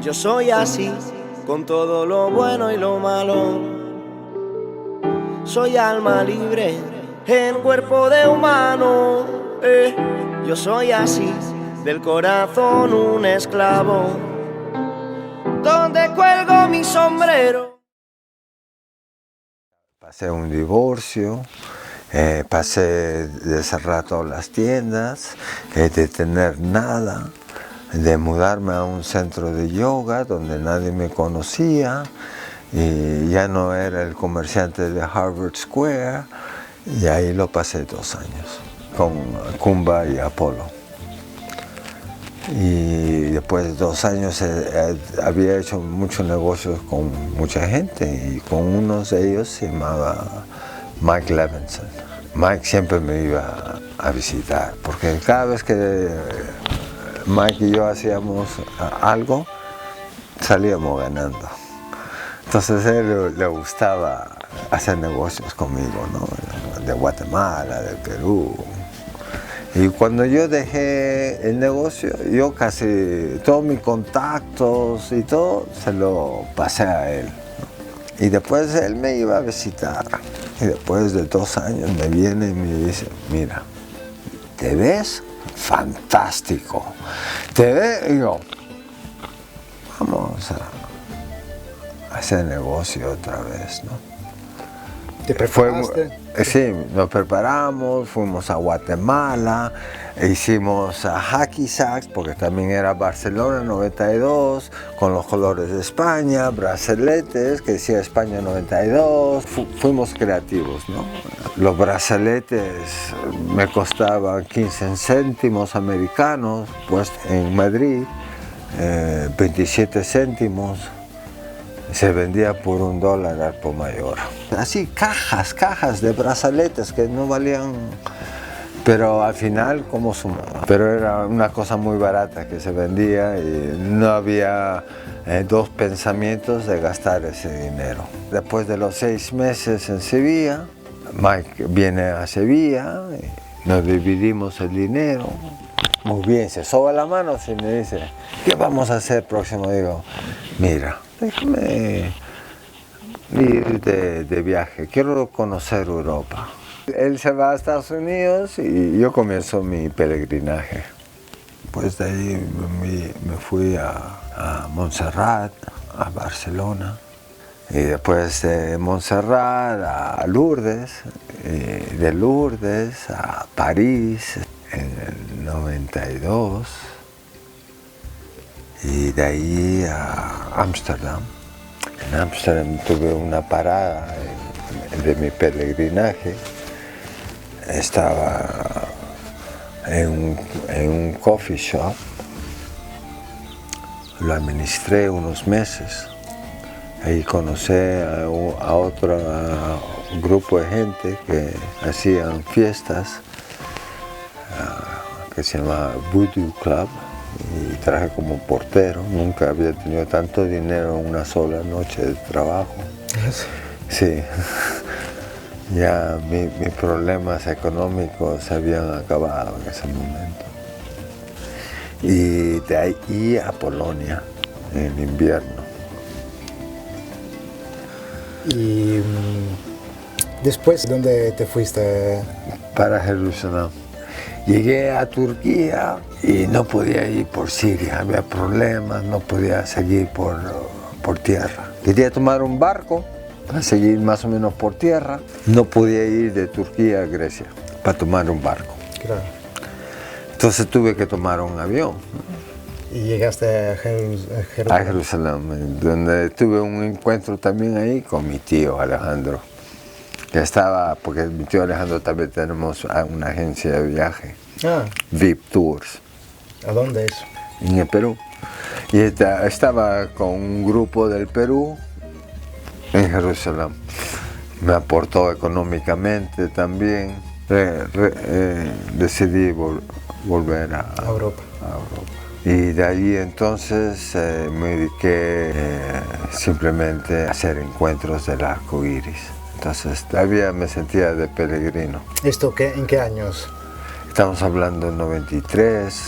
Yo soy así, con todo lo bueno y lo malo. Soy alma libre en cuerpo de humano. Yo soy así, del corazón un esclavo, donde cuelgo mi sombrero. Pasé un divorcio, pasé de cerrar todas las tiendas, de tener nada, de mudarme a un centro de yoga donde nadie me conocía y ya no era el comerciante de Harvard Square, y ahí lo pasé 2 años con Kumba y Apolo. Y después de 2 años había hecho muchos negocios con mucha gente y con uno de ellos se llamaba Mike Levinson. Mike siempre me iba a visitar porque cada vez que Mike y yo hacíamos algo salíamos ganando. Entonces a él le gustaba hacer negocios conmigo, ¿no? De Guatemala, de Perú. Y cuando yo dejé el negocio, yo casi todos mis contactos y todo se lo pasé a él, ¿no? Y después él me iba a visitar. Y después de 2 años me viene y me dice, mira, ¿te ves? Fantástico. ¿Te ves? Y yo, vamos a hacer negocio otra vez, ¿no? ¿Te preparaste? Sí, nos preparamos, fuimos a Guatemala, hicimos a Hacky Sacks, porque también era Barcelona 92, con los colores de España, brazaletes, que decía España 92, fuimos creativos, ¿no? Los brazaletes me costaban 15 céntimos americanos, pues en Madrid, 27 céntimos. Se vendía por $1 al por mayor. Así cajas de brazaletes que no valían, pero al final como sumaba. Pero era una cosa muy barata que se vendía y no había 2 pensamientos de gastar ese dinero. Después de los 6 meses en Sevilla, Mike viene a Sevilla, y nos dividimos el dinero. Muy bien, se soba la mano y me dice, ¿qué vamos a hacer próximo? Digo, mira, déjame ir de viaje, quiero conocer Europa. Él se va a Estados Unidos y yo comienzo mi peregrinaje. Pues de ahí me fui a Montserrat, a Barcelona, y después de Montserrat a Lourdes, y de Lourdes a París en el 92, y de ahí a Ámsterdam. En Ámsterdam tuve una parada de mi peregrinaje. Estaba en un coffee shop, lo administré unos meses. Ahí conocí a otro grupo de gente que hacían fiestas, que se llama Voodoo Club. Y trabajé como portero, nunca había tenido tanto dinero en una sola noche de trabajo. Sí, ya mis problemas económicos se habían acabado en ese momento. Y de ahí a Polonia, en invierno. Y después, ¿dónde te fuiste? Para Jerusalén. Llegué a Turquía y no podía ir por Siria, había problemas, no podía seguir por tierra. Quería tomar un barco para seguir más o menos por tierra, no podía ir de Turquía a Grecia para tomar un barco. Claro. Entonces tuve que tomar un avión. ¿Y llegaste a Jerusalén? A Jerusalén, donde tuve un encuentro también ahí con mi tío Alejandro. Que estaba, porque mi tío Alejandro también tenemos una agencia de viaje, VIP Tours. ¿A dónde es? En el Perú. Y estaba con un grupo del Perú en Jerusalén. Me aportó económicamente también. Decidí volver a Europa. Y de ahí entonces me dediqué simplemente a hacer encuentros del arco iris. Entonces todavía me sentía de peregrino. ¿Esto en qué años? Estamos hablando de 93,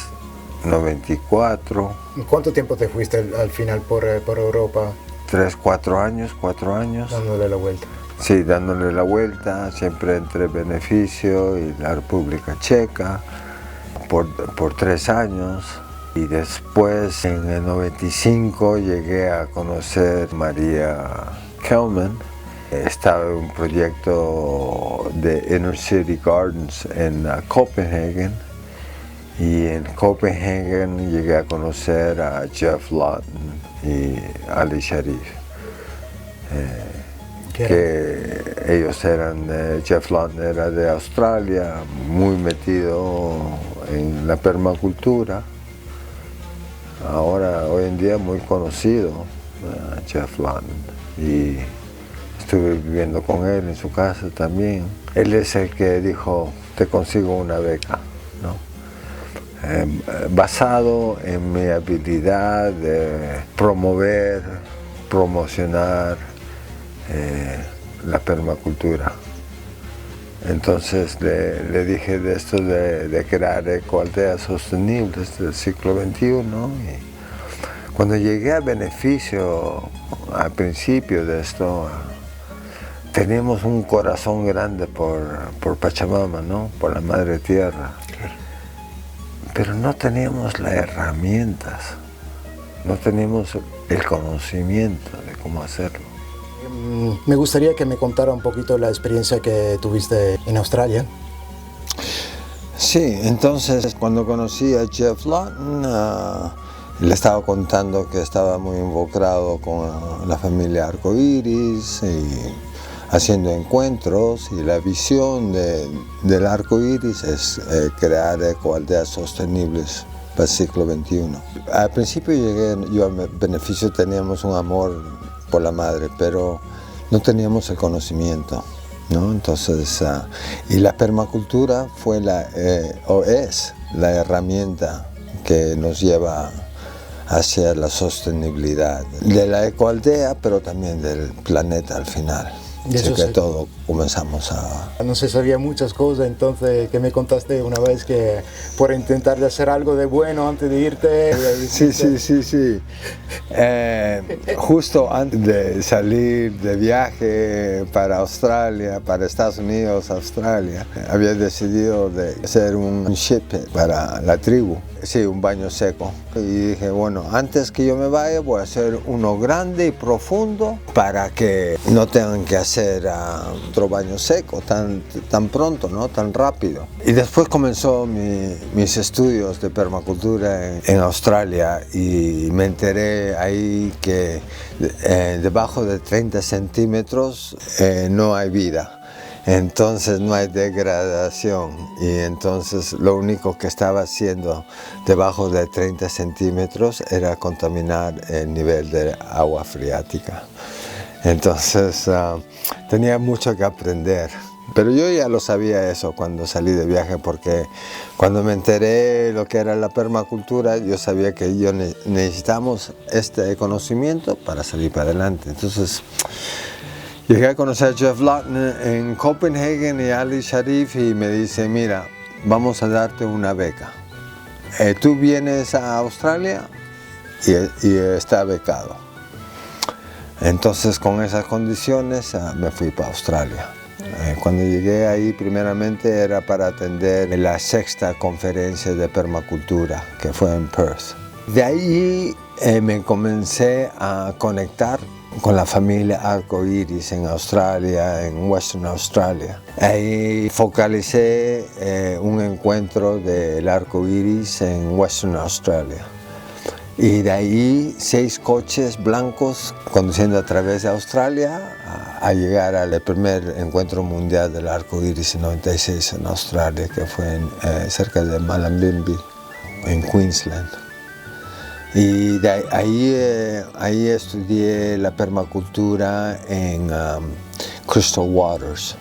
94. ¿Cuánto tiempo te fuiste al final por Europa 3, 4 años, 4 años. dándole la vuelta? Sí, dándole la vuelta, siempre entre Beneficio y la República Checa, por 3 años. Y después, en el 95, llegué a conocer María Kelman. Estaba en un proyecto de Inner City Gardens en Copenhagen. Y en Copenhagen llegué a conocer a Jeff Lawton y Ali Sharif. Que ellos eran, Jeff Lawton era de Australia, muy metido en la permacultura. Ahora, hoy en día, muy conocido, Jeff Lawton. Y estuve viviendo con él en su casa también. Él es el que dijo, te consigo una beca, ¿no? Basado en mi habilidad de promocionar la permacultura. Entonces le dije de esto de crear ecoaldeas sostenibles del siglo XXI, y cuando llegué a Beneficio, al principio de esto, teníamos un corazón grande por Pachamama, ¿no? Por la Madre Tierra. Claro. Pero no teníamos las herramientas, no teníamos el conocimiento de cómo hacerlo. Me gustaría que me contara un poquito la experiencia que tuviste en Australia. Sí, entonces cuando conocí a Jeff Lawton, le estaba contando que estaba muy involucrado con la familia Arcoiris y haciendo encuentros, y la visión del Arcoiris es crear ecoaldeas sostenibles para el siglo XXI. Al principio yo a Beneficio, teníamos un amor por la madre, pero no teníamos el conocimiento, ¿no? Entonces, y la permacultura fue es la herramienta que nos lleva hacia la sostenibilidad de la ecoaldea, pero también del planeta al final. Así que todo comenzamos a... No se sabía muchas cosas, entonces que me contaste una vez que por intentar de hacer algo de bueno antes de irte... Sí. Justo antes de salir de viaje para Australia, para Estados Unidos, Australia, había decidido de hacer un ship para la tribu. Sí, un baño seco. Y dije, bueno, antes que yo me vaya voy a hacer uno grande y profundo para que no tengan que hacer otro baño seco tan pronto, ¿no? Tan rápido. Y después comenzó mis estudios de permacultura en Australia, y me enteré ahí que debajo de 30 centímetros no hay vida. Entonces no hay degradación, y entonces lo único que estaba haciendo debajo de 30 centímetros era contaminar el nivel de agua freática. Entonces tenía mucho que aprender, pero yo ya lo sabía eso cuando salí de viaje, porque cuando me enteré lo que era la permacultura, yo sabía que necesitamos este conocimiento para salir para adelante. Entonces llegué a conocer a Jeff Lawton en Copenhagen y Ali Sharif, y me dice, mira, vamos a darte una beca. Tú vienes a Australia y está becado. Entonces con esas condiciones me fui para Australia. Cuando llegué ahí, primeramente era para atender la 6ª conferencia de permacultura, que fue en Perth. De ahí me comencé a conectar con la familia Arcoiris en Australia, en Western Australia. Ahí focalicé un encuentro del Arcoiris en Western Australia. Y de ahí 6 coches blancos conduciendo a través de Australia a llegar al primer encuentro mundial del Arcoiris en 96 en Australia, que fue cerca de Mullumbimby, en Queensland. Y de ahí estudié la permacultura en Crystal Waters.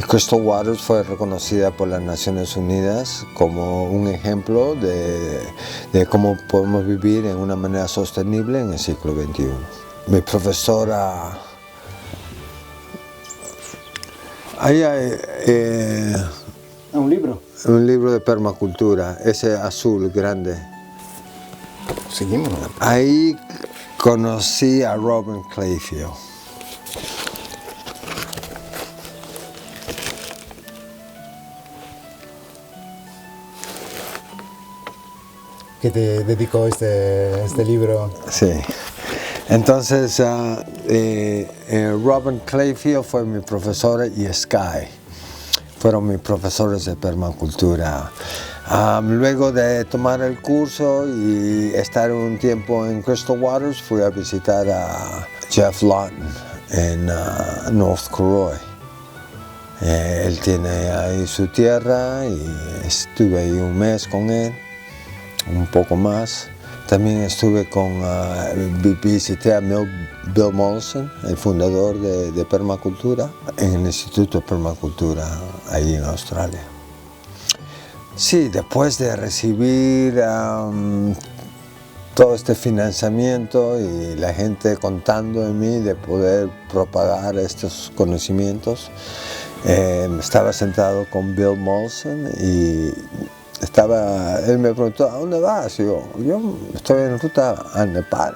Crystal Waters fue reconocida por las Naciones Unidas como un ejemplo de cómo podemos vivir en una manera sostenible en el siglo XXI. Mi profesora... Ahí hay ¿Un libro? un libro de permacultura, ese azul grande. Seguimos. Ahí conocí a Robin Clayfield. ¿Qué te dedicó este libro? Sí. Entonces, Robin Clayfield fue mi profesora y Sky fueron mis profesores de permacultura. Luego de tomar el curso y estar un tiempo en Crystal Waters, fui a visitar a Jeff Lawton en North Croy. Él tiene ahí su tierra y estuve ahí un mes con él, un poco más. También estuve visité a Bill Mollison, el fundador de permacultura, en el Instituto de Permacultura ahí en Australia. Sí, después de recibir todo este financiamiento y la gente contando en mí de poder propagar estos conocimientos, estaba sentado con Bill Mollison y él me preguntó, ¿a dónde vas? Y yo estoy en ruta a Nepal.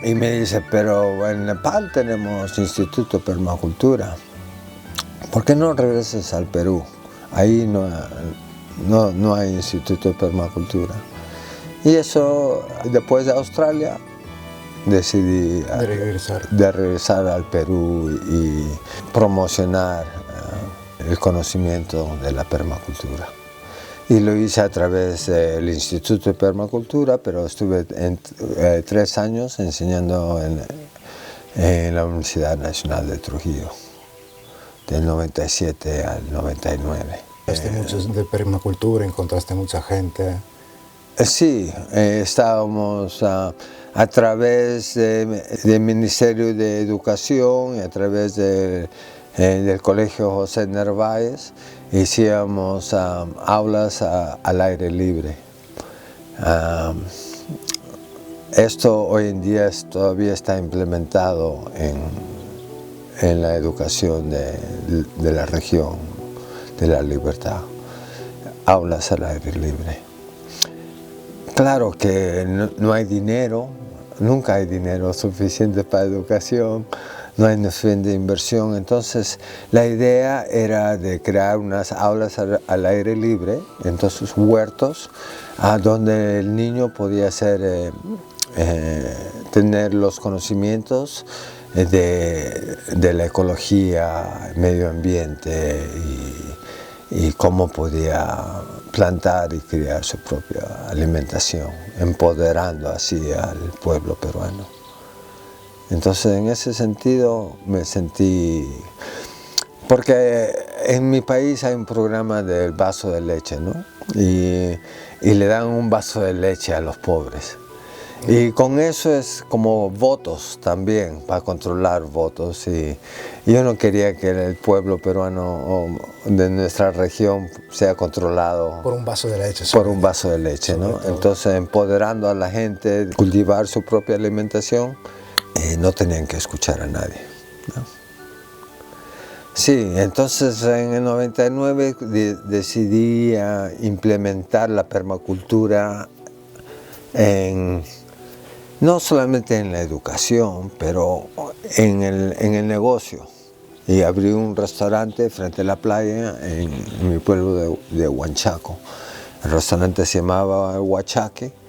Y me dice, pero en Nepal tenemos Instituto de Permacultura. ¿Por qué no regresas al Perú? Ahí no hay Instituto de Permacultura. Y eso, después de Australia, decidí de regresar al Perú y promocionar el conocimiento de la permacultura. Y lo hice a través del Instituto de Permacultura, pero estuve 3 años enseñando en la Universidad Nacional de Trujillo, del 97 al 99. Hablaste mucho de permacultura, encontraste mucha gente. Sí, estábamos a través del Ministerio de Educación y a través del Colegio José Narváez, hacíamos aulas al aire libre. Esto hoy en día todavía está implementado en la educación de la región de la Libertad, aulas al aire libre. Claro que no hay dinero, nunca hay dinero suficiente para educación, no hay suficiente inversión, entonces la idea era de crear unas aulas al aire libre, entonces huertos, donde el niño podía tener los conocimientos de la ecología, medio ambiente y cómo podía plantar y crear su propia alimentación, empoderando así al pueblo peruano. Entonces, en ese sentido me sentí, porque en mi país hay un programa del vaso de leche, ¿no? Y le dan un vaso de leche a los pobres. Y con eso es como votos también, para controlar votos. Y yo no quería que el pueblo peruano de nuestra región sea controlado por un vaso de leche. Por un vaso de leche, ¿no? Entonces, empoderando a la gente de cultivar su propia alimentación, no tenían que escuchar a nadie, ¿no? Sí, entonces en el 99 decidí implementar la permacultura no solamente en la educación, pero en el negocio. Y abrí un restaurante frente a la playa en mi pueblo de Huanchaco. El restaurante se llamaba Huachaque.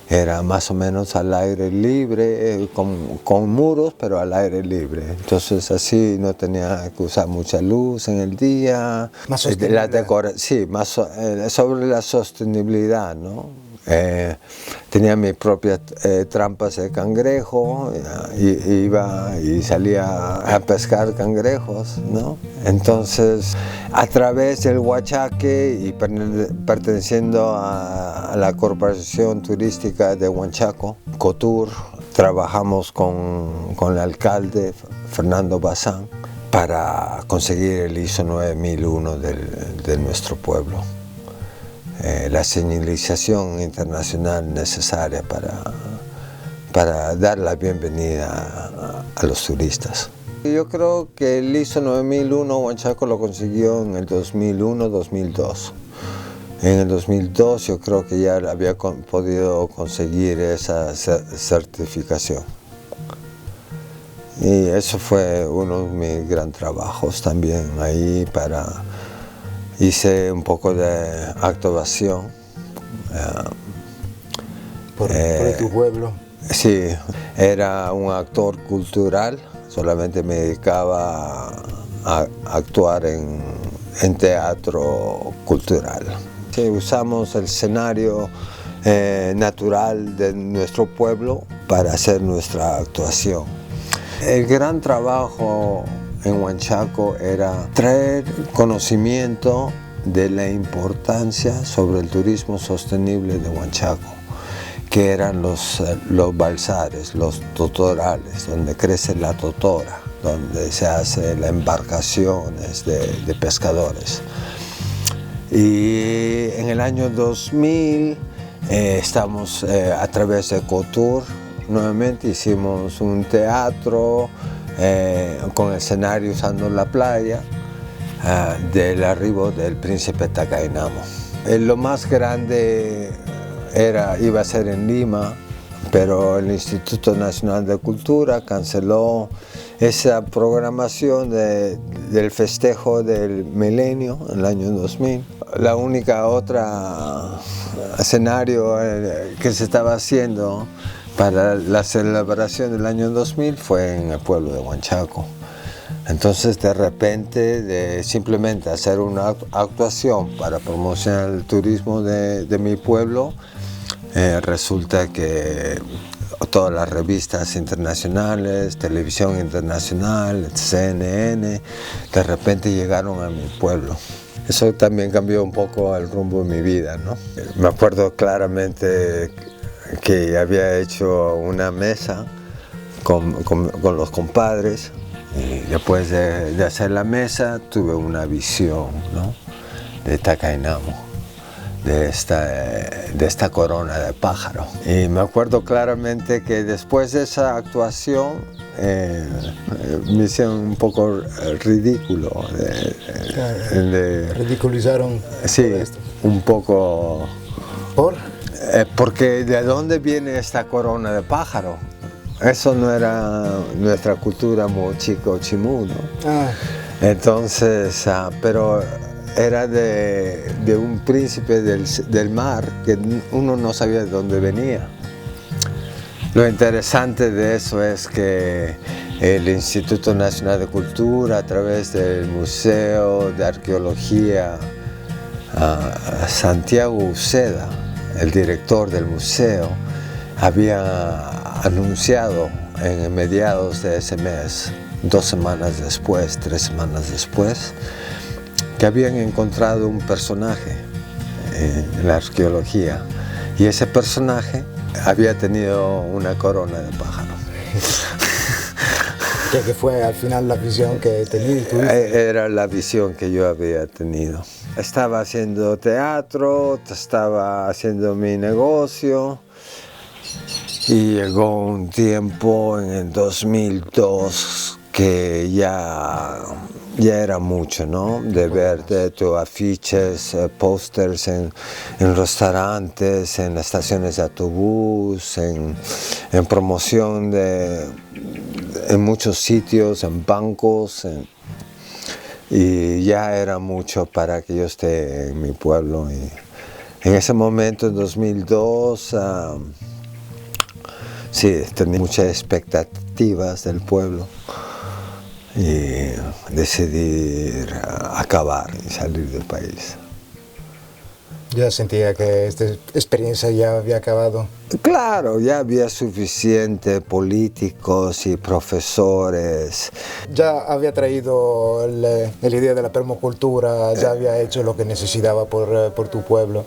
Era más o menos al aire libre, con muros, pero al aire libre. Entonces así no tenía que usar mucha luz en el día. Más sostenible. Sí, más sobre la sostenibilidad, ¿no? Tenía mis propias trampas de cangrejo, iba y salía a pescar cangrejos, ¿no? Entonces, a través del Huachaque y perteneciendo a la Corporación Turística de Huanchaco, COTUR, trabajamos con el alcalde Fernando Bazán para conseguir el ISO 9001 de nuestro pueblo. La señalización internacional necesaria para dar la bienvenida a los turistas. Yo creo que el ISO 9001 Huanchaco lo consiguió en el 2001-2002. En el 2002 yo creo que ya había podido conseguir esa certificación. Y eso fue uno de mis grandes trabajos también ahí hice un poco de actuación. Por tu pueblo. Sí, era un actor cultural, solamente me dedicaba a actuar en teatro cultural. Sí, usamos el escenario natural de nuestro pueblo para hacer nuestra actuación. El gran trabajo en Huanchaco era traer conocimiento de la importancia sobre el turismo sostenible de Huanchaco, que eran los balsares, los totorales, donde crece la totora, donde se hace las embarcaciones de pescadores. Y en el año 2000 estamos a través de Ecotour, nuevamente hicimos un teatro con escenario usando la playa del arribo del príncipe Tacainamo. Lo más grande iba a ser en Lima, pero el Instituto Nacional de Cultura canceló esa programación del festejo del milenio en el año 2000. La única otra escenario que se estaba haciendo para la celebración del año 2000 fue en el pueblo de Huanchaco. Entonces, de repente, de simplemente hacer una actuación para promocionar el turismo de mi pueblo, resulta que todas las revistas internacionales, televisión internacional, CNN, de repente llegaron a mi pueblo. Eso también cambió un poco el rumbo de mi vida, ¿no? Me acuerdo claramente que había hecho una mesa con los compadres, y después de hacer la mesa tuve una visión, ¿no?, de Tacainamo, de esta corona de pájaro. Y me acuerdo claramente que después de esa actuación me hicieron un poco ridículo. Ridiculizaron sí, todo esto. Un poco. ¿Por? Porque ¿de dónde viene esta corona de pájaro? Eso no era nuestra cultura mochico chimú, ¿no? Entonces, pero era de un príncipe del mar que uno no sabía de dónde venía. Lo interesante de eso es que el Instituto Nacional de Cultura, a través del Museo de Arqueología Santiago Uceda, el director del museo, había anunciado en mediados de ese mes, 2 semanas después, 3 semanas después, que habían encontrado un personaje en la arqueología, y ese personaje había tenido una corona de pájaro. ¿Qué fue al final la visión que tuviste? Era la visión que yo había tenido. Estaba haciendo teatro, estaba haciendo mi negocio, y llegó un tiempo en el 2002 que ya era mucho, ¿no? De ver tus afiches, pósters en restaurantes, en estaciones de autobús, en promoción en muchos sitios, en bancos, y ya era mucho para que yo esté en mi pueblo. Y en ese momento, en 2002, sí, tenía muchas expectativas del pueblo y decidí acabar y salir del país. ¿Ya sentía que esta experiencia ya había acabado? Claro, ya había suficiente políticos y profesores. Ya había traído la idea de la permacultura, ya había hecho lo que necesitaba por tu pueblo.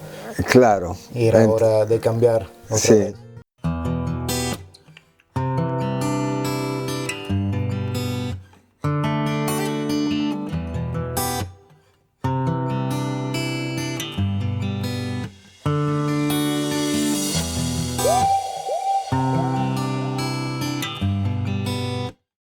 Claro. Y era hora de cambiar otra vez.